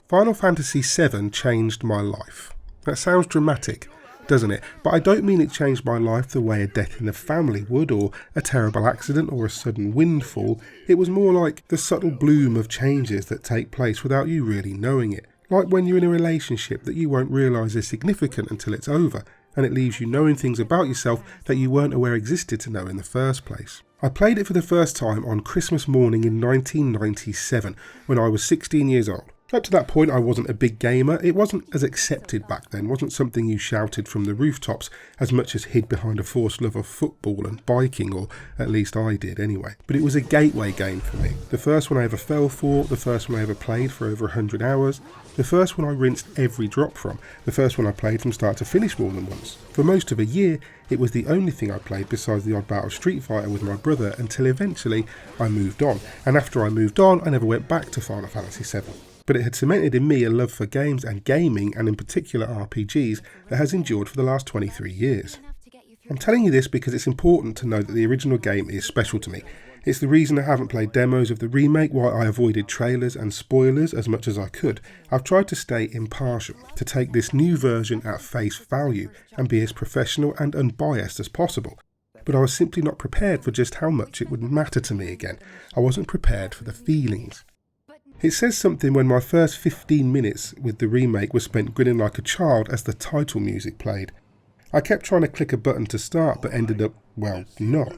Final Fantasy VII changed my life. That sounds dramatic, doesn't it? But I don't mean it changed my life the way a death in the family would, or a terrible accident, or a sudden windfall. It was more like the subtle bloom of changes that take place without you really knowing it. Like when you're in a relationship that you won't realise is significant until it's over, and it leaves you knowing things about yourself that you weren't aware existed to know in the first place. I played it for the first time on Christmas morning in 1997, when I was 16 years old. Up to that point I wasn't a big gamer. It wasn't as accepted back then, wasn't something you shouted from the rooftops as much as hid behind a forced love of football and biking, or at least I did anyway. But it was a gateway game for me. The first one I ever fell for, the first one I ever played for over 100 hours, the first one I rinsed every drop from, the first one I played from start to finish more than once. For most of a year, it was the only thing I played besides the odd bout of Street Fighter with my brother until eventually I moved on. And after I moved on, I never went back to Final Fantasy VII. But it had cemented in me a love for games and gaming, and in particular RPGs, that has endured for the last 23 years. I'm telling you this because it's important to know that the original game is special to me. It's the reason I haven't played demos of the remake, why I avoided trailers and spoilers as much as I could. I've tried to stay impartial, to take this new version at face value and be as professional and unbiased as possible. But I was simply not prepared for just how much it would matter to me again. I wasn't prepared for the feelings. It says something when my first 15 minutes with the remake was spent grinning like a child as the title music played. I kept trying to click a button to start but ended up, well, not.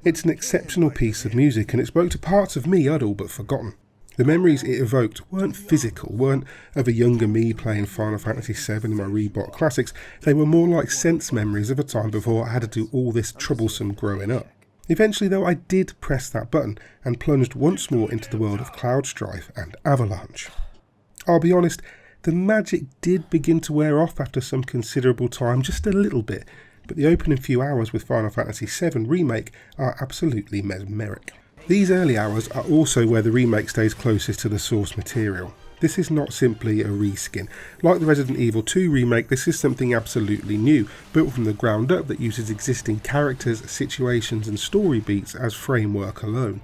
It's an exceptional piece of music and it spoke to parts of me I'd all but forgotten. The memories it evoked weren't physical, weren't of a younger me playing Final Fantasy VII in my Rebot classics. They were more like sense memories of a time before I had to do all this troublesome growing up. Eventually though, I did press that button and plunged once more into the world of Cloud Strife and Avalanche. I'll be honest, the magic did begin to wear off after some considerable time, just a little bit, but the opening few hours with Final Fantasy VII Remake are absolutely mesmeric. These early hours are also where the remake stays closest to the source material. This is not simply a reskin. Like the Resident Evil 2 remake, this is something absolutely new, built from the ground up that uses existing characters, situations and story beats as framework alone.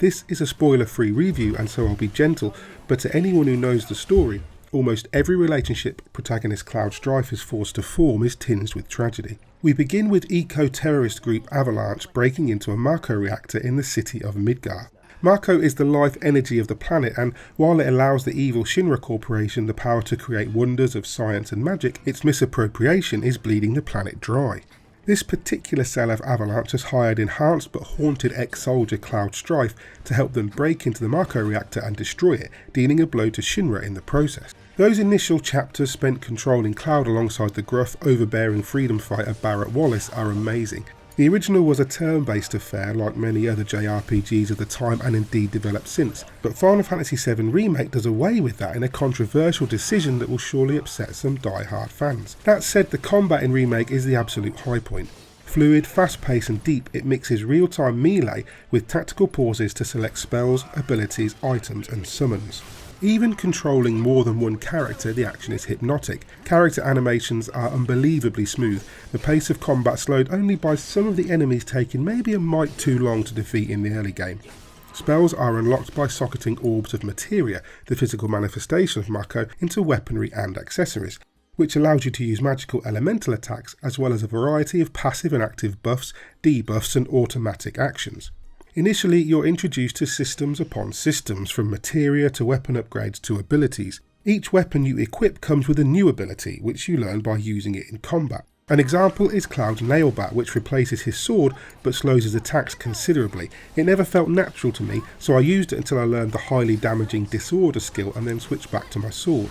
This is a spoiler-free review and so I'll be gentle, but to anyone who knows the story, almost every relationship protagonist Cloud Strife is forced to form is tinged with tragedy. We begin with eco-terrorist group Avalanche breaking into a Mako reactor in the city of Midgar. Mako is the life energy of the planet, and while it allows the evil Shinra Corporation the power to create wonders of science and magic, its misappropriation is bleeding the planet dry. This particular cell of Avalanche has hired enhanced but haunted ex-soldier Cloud Strife to help them break into the Mako reactor and destroy it, dealing a blow to Shinra in the process. Those initial chapters spent controlling Cloud alongside the gruff, overbearing freedom fighter Barrett Wallace are amazing. The original was a turn-based affair like many other JRPGs of the time and indeed developed since, but Final Fantasy VII Remake does away with that in a controversial decision that will surely upset some die-hard fans. That said, the combat in Remake is the absolute high point. Fluid, fast-paced and deep, it mixes real-time melee with tactical pauses to select spells, abilities, items and summons. Even controlling more than one character, the action is hypnotic. Character animations are unbelievably smooth, the pace of combat slowed only by some of the enemies taking maybe a mite too long to defeat in the early game. Spells are unlocked by socketing orbs of materia, the physical manifestation of Mako, into weaponry and accessories, which allows you to use magical elemental attacks as well as a variety of passive and active buffs, debuffs and automatic actions. Initially, you're introduced to systems upon systems, from materia to weapon upgrades to abilities. Each weapon you equip comes with a new ability, which you learn by using it in combat. An example is Cloud's Nailbat, which replaces his sword but slows his attacks considerably. It never felt natural to me, so I used it until I learned the highly damaging Disorder skill and then switched back to my sword.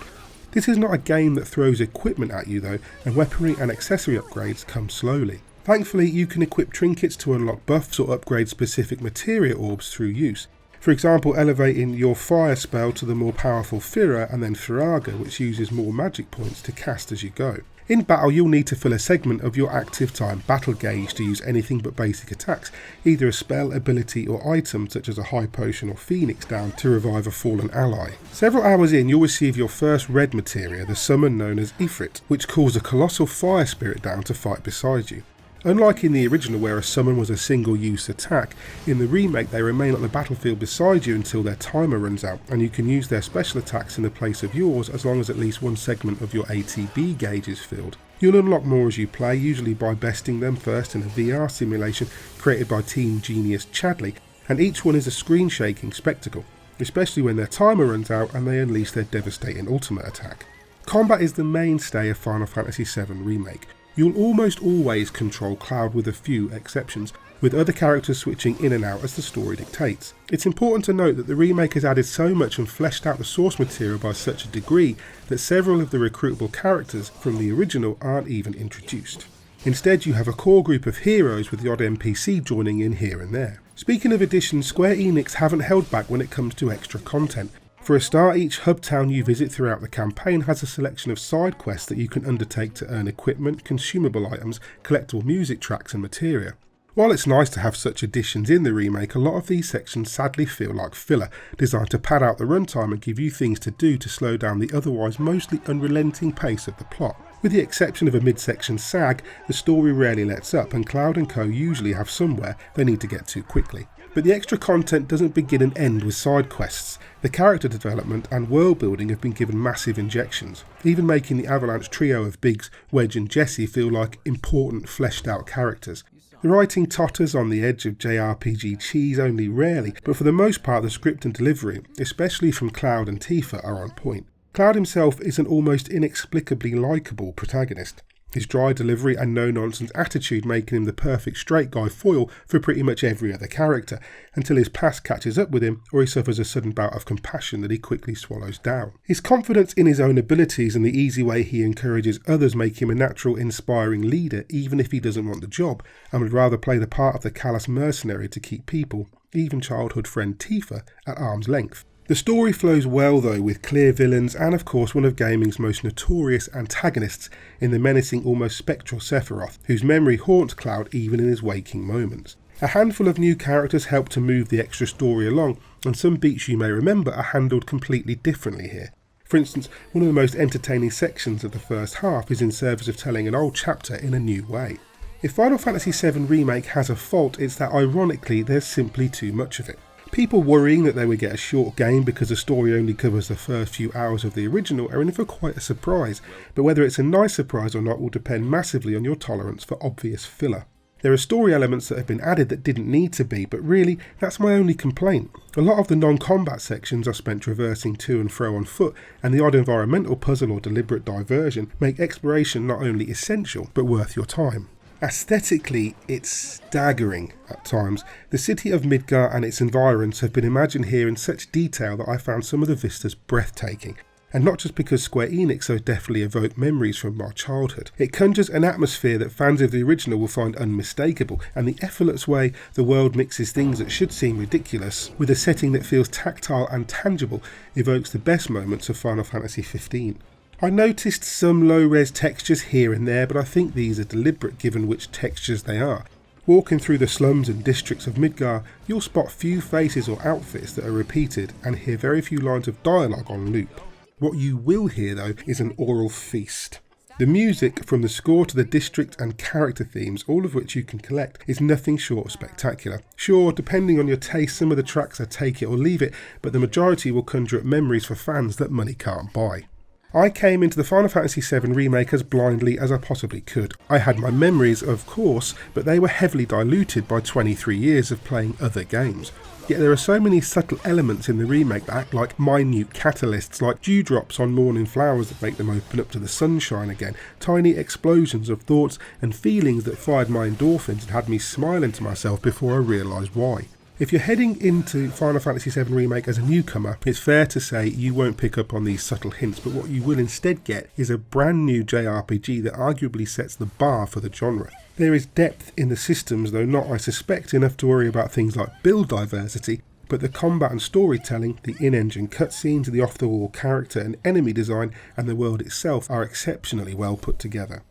This is not a game that throws equipment at you though, and weaponry and accessory upgrades come slowly. Thankfully, you can equip trinkets to unlock buffs or upgrade specific materia orbs through use. For example, elevating your fire spell to the more powerful Fira and then Firaga, which uses more magic points to cast as you go. In battle, you'll need to fill a segment of your active time battle gauge to use anything but basic attacks, either a spell, ability or item such as a high potion or phoenix down to revive a fallen ally. Several hours in, you'll receive your first red materia, the summon known as Ifrit, which calls a colossal fire spirit down to fight beside you. Unlike in the original where a summon was a single-use attack, in the remake they remain on the battlefield beside you until their timer runs out, and you can use their special attacks in the place of yours as long as at least one segment of your ATB gauge is filled. You'll unlock more as you play, usually by besting them first in a VR simulation created by Team Genius Chadley, and each one is a screen-shaking spectacle, especially when their timer runs out and they unleash their devastating ultimate attack. Combat is the mainstay of Final Fantasy VII Remake. You'll almost always control Cloud with a few exceptions, with other characters switching in and out as the story dictates. It's important to note that the remake has added so much and fleshed out the source material by such a degree that several of the recruitable characters from the original aren't even introduced. Instead, you have a core group of heroes with the odd NPC joining in here and there. Speaking of additions, Square Enix haven't held back when it comes to extra content. For a start, each hub town you visit throughout the campaign has a selection of side quests that you can undertake to earn equipment, consumable items, collectible music tracks and materia. While it's nice to have such additions in the remake, a lot of these sections sadly feel like filler, designed to pad out the runtime and give you things to do to slow down the otherwise mostly unrelenting pace of the plot. With the exception of a midsection sag, the story rarely lets up, and Cloud and Co usually have somewhere they need to get to quickly. But the extra content doesn't begin and end with side quests. The character development and world building have been given massive injections, even making the Avalanche trio of Biggs, Wedge and Jesse feel like important fleshed out characters. The writing totters on the edge of JRPG cheese only rarely, but for the most part the script and delivery, especially from Cloud and Tifa, are on point. Cloud himself is an almost inexplicably likeable protagonist. His dry delivery and no-nonsense attitude making him the perfect straight guy foil for pretty much every other character, until his past catches up with him or he suffers a sudden bout of compassion that he quickly swallows down. His confidence in his own abilities and the easy way he encourages others make him a natural, inspiring leader even if he doesn't want the job, and would rather play the part of the callous mercenary to keep people, even childhood friend Tifa, at arm's length. The story flows well though, with clear villains and of course one of gaming's most notorious antagonists in the menacing, almost spectral Sephiroth, whose memory haunts Cloud even in his waking moments. A handful of new characters help to move the extra story along, and some beats you may remember are handled completely differently here. For instance, one of the most entertaining sections of the first half is in service of telling an old chapter in a new way. If Final Fantasy VII Remake has a fault, it's that ironically there's simply too much of it. People worrying that they would get a short game because the story only covers the first few hours of the original are in for quite a surprise, but whether it's a nice surprise or not will depend massively on your tolerance for obvious filler. There are story elements that have been added that didn't need to be, but really, that's my only complaint. A lot of the non-combat sections are spent traversing to and fro on foot, and the odd environmental puzzle or deliberate diversion make exploration not only essential, but worth your time. Aesthetically, it's staggering at times. The city of Midgar and its environs have been imagined here in such detail that I found some of the vistas breathtaking. And not just because Square Enix so deftly evoke memories from my childhood. It conjures an atmosphere that fans of the original will find unmistakable, and the effortless way the world mixes things that should seem ridiculous with a setting that feels tactile and tangible evokes the best moments of Final Fantasy XV. I noticed some low-res textures here and there, but I think these are deliberate given which textures they are. Walking through the slums and districts of Midgar, you'll spot few faces or outfits that are repeated and hear very few lines of dialogue on loop. What you will hear though is an oral feast. The music, from the score to the district and character themes, all of which you can collect, is nothing short of spectacular. Sure, depending on your taste, some of the tracks are take it or leave it, but the majority will conjure up memories for fans that money can't buy. I came into the Final Fantasy VII Remake as blindly as I possibly could. I had my memories, of course, but they were heavily diluted by 23 years of playing other games. Yet there are so many subtle elements in the remake that act like minute catalysts, like dewdrops on morning flowers that make them open up to the sunshine again, tiny explosions of thoughts and feelings that fired my endorphins and had me smiling to myself before I realised why. If you're heading into Final Fantasy VII Remake as a newcomer, it's fair to say you won't pick up on these subtle hints, but what you will instead get is a brand new JRPG that arguably sets the bar for the genre. There is depth in the systems, though not, I suspect, enough to worry about things like build diversity, but the combat and storytelling, the in-engine cutscenes, the off-the-wall character and enemy design, and the world itself are exceptionally well put together.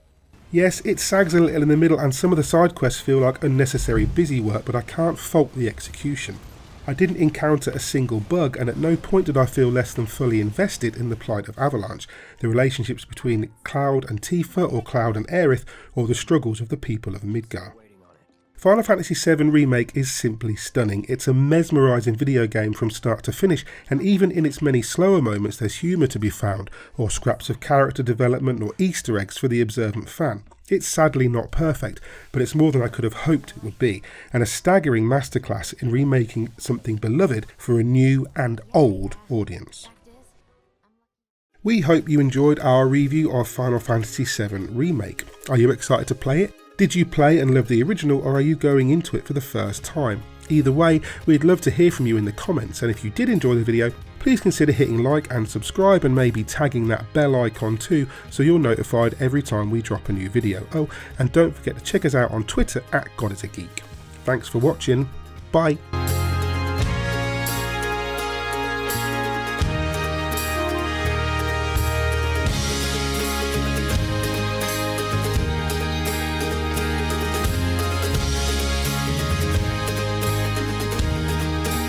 Yes, it sags a little in the middle and some of the side quests feel like unnecessary busy work, but I can't fault the execution. I didn't encounter a single bug, and at no point did I feel less than fully invested in the plight of Avalanche, the relationships between Cloud and Tifa, or Cloud and Aerith, or the struggles of the people of Midgar. Final Fantasy VII Remake is simply stunning. It's a mesmerising video game from start to finish, and even in its many slower moments there's humour to be found, or scraps of character development or Easter eggs for the observant fan. It's sadly not perfect, but it's more than I could have hoped it would be, and a staggering masterclass in remaking something beloved for a new and old audience. We hope you enjoyed our review of Final Fantasy VII Remake. Are you excited to play it? Did you play and love the original, or are you going into it for the first time? Either way, we'd love to hear from you in the comments, and if you did enjoy the video, please consider hitting like and subscribe, and maybe tagging that bell icon too, so you're notified every time we drop a new video. Oh, and don't forget to check us out on Twitter at Godisageek. Thanks for watching. Bye.